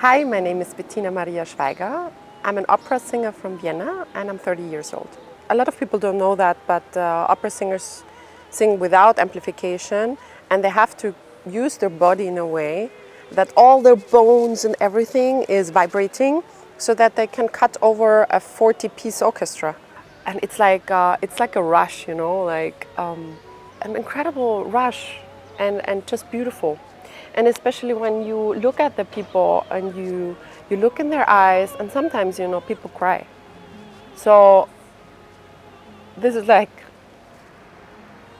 Hi, my name is Bettina Maria Schweiger. I'm an opera singer from Vienna and I'm 30 years old. A lot of people don't know that, but opera singers sing without amplification and they have to use their body in a way that all their bones and everything is vibrating so that they can cut over a 40-piece orchestra. And it's like a rush, like an incredible rush and just beautiful. And especially when you look at the people and you look in their eyes, and sometimes, people cry. So this is like,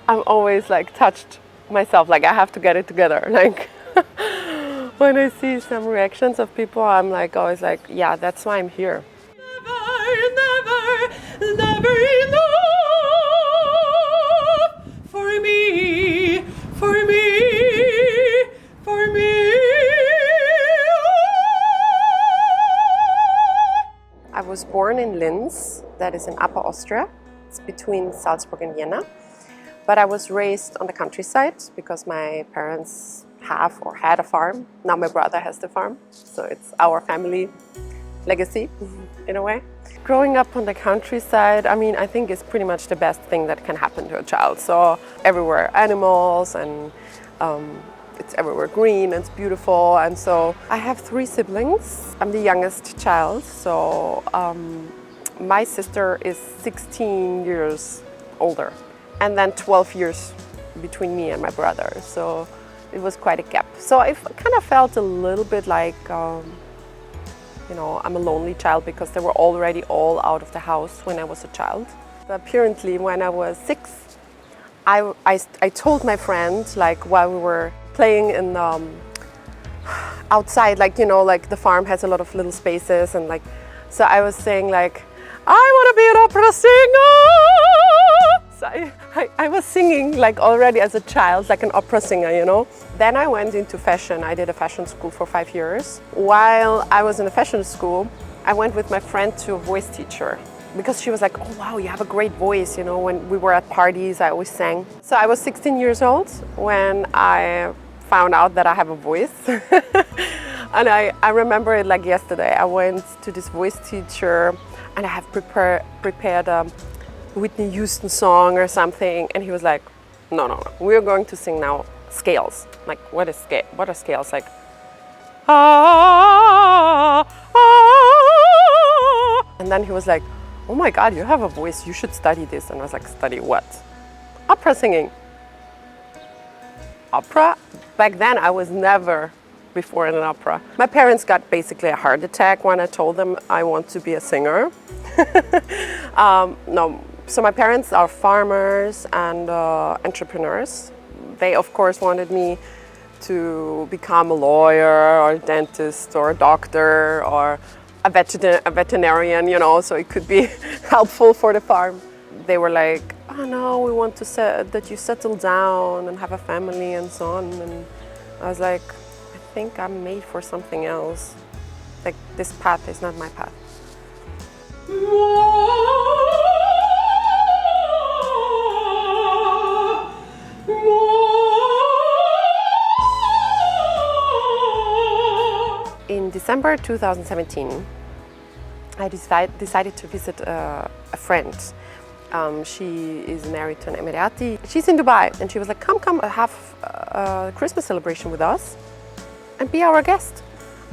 I'm always like touched myself, like I have to get it together. Like when I see some reactions of people, I'm like always like, yeah, that's why I'm here. Never enough for me, for me, for me. I was born in Linz, that is in Upper Austria. It's between Salzburg and Vienna. But I was raised on the countryside because my parents have or had a farm. Now my brother has the farm, so it's our family legacy in a way. Growing up on the countryside, I think is pretty much the best thing that can happen to a child. So everywhere animals and it's everywhere green and it's beautiful. And so I have 3 siblings. I'm the youngest child. So my sister is 16 years older and then 12 years between me and my brother. So it was quite a gap. So I kind of felt a little bit like, I'm a lonely child because they were already all out of the house when I was a child. Apparently, when I was 6, I told my friend, like while we were playing in outside, like the farm has a lot of little spaces, and so I was saying like, I want to be an opera singer. So I was singing like already as a child, like an opera singer, Then I went into fashion. I did a fashion school for 5 years. While I was in the fashion school, I went with my friend to a voice teacher because she was like, oh wow, you have a great voice. When we were at parties, I always sang. So I was 16 years old when I found out that I have a voice. And I remember it like yesterday. I went to this voice teacher and I have prepared a Whitney Houston song or something. And he was like, no, we're going to sing now scales. Like, what are scales? Like, ah, ah. And then he was like, oh my God, you have a voice, you should study this. And I was like, study what? Opera singing. Opera? Back then I was never before in an opera. My parents got basically a heart attack when I told them I want to be a singer. No, so my parents are farmers and entrepreneurs. They of course wanted me to become a lawyer or a dentist or a doctor or a veterinarian, so it could be helpful for the farm. They were like, oh no, we want to that you settle down and have a family and so on. And I was like, I think I'm made for something else. Like, this path is not my path. In December 2017, I decided to visit a friend. She is married to an Emirati. She's in Dubai, and she was like, come, have a Christmas celebration with us and be our guest.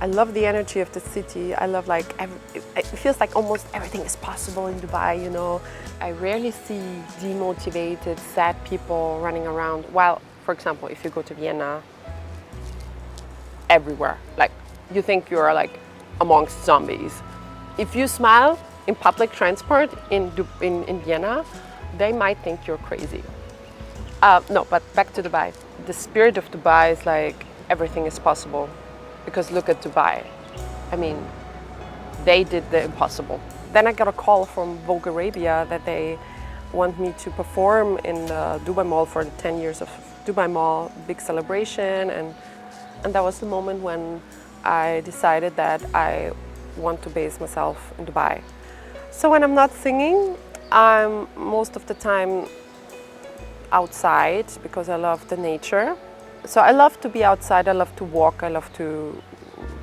I love the energy of the city. I love it feels like almost everything is possible in Dubai, I rarely see demotivated, sad people running around. While, for example, if you go to Vienna, everywhere, you think you're amongst zombies. If you smile in public transport in Vienna, they might think you're crazy. No, but back to Dubai. The spirit of Dubai is like everything is possible. Because look at Dubai. They did the impossible. Then I got a call from Vogue Arabia that they want me to perform in the Dubai Mall for the 10 years of Dubai Mall, big celebration. And that was the moment when I decided that I want to base myself in Dubai. So when I'm not singing, I'm most of the time outside because I love the nature. So I love to be outside, I love to walk, I love to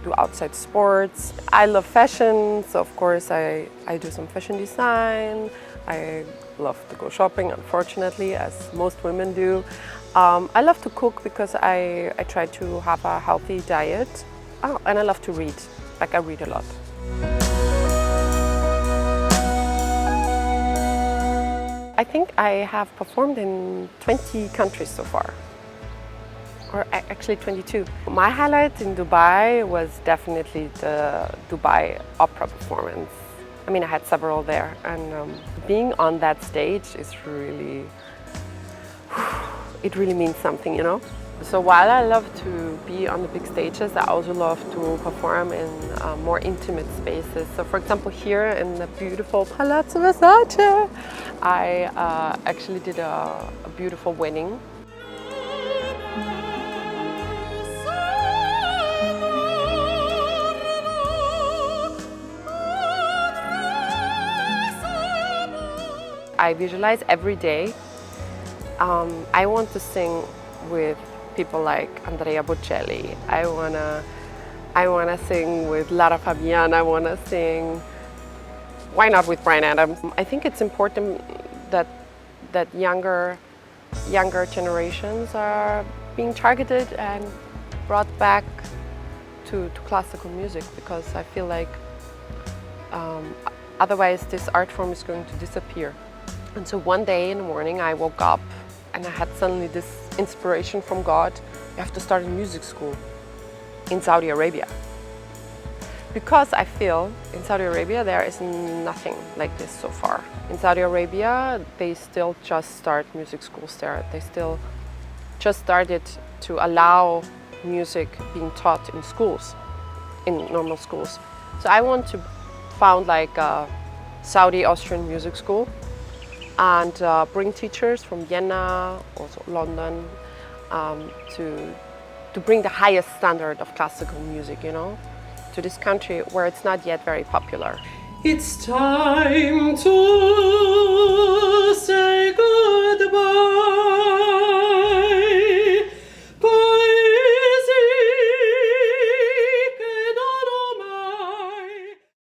do outside sports. I love fashion, so of course I do some fashion design. I love to go shopping, unfortunately, as most women do. I love to cook because I try to have a healthy diet. Oh, and I love to read. Like, I read a lot. I think I have performed in 20 countries so far, or actually 22. My highlight in Dubai was definitely the Dubai opera performance. I mean, I had several there, and being on that stage is really, it really means something, you know? So while I love to be on the big stages, I also love to perform in more intimate spaces. So for example, here in the beautiful Palazzo Versace, I actually did a beautiful wedding. I visualize every day. I want to sing with people like Andrea Bocelli. I wanna sing with Lara Fabian. I wanna sing, why not with Bryan Adams? I think it's important that younger generations are being targeted and brought back to classical music, because I feel like otherwise this art form is going to disappear. And so one day in the morning I woke up and I had suddenly this inspiration from God. You have to start a music school in Saudi Arabia. Because I feel in Saudi Arabia there is nothing like this so far. In Saudi Arabia they still just start music schools there. They still just started to allow music being taught in schools, in normal schools. So I want to found like a Saudi Austrian music school and bring teachers from Vienna, also London, to bring the highest standard of classical music, you know, to this country where it's not yet very popular. It's time to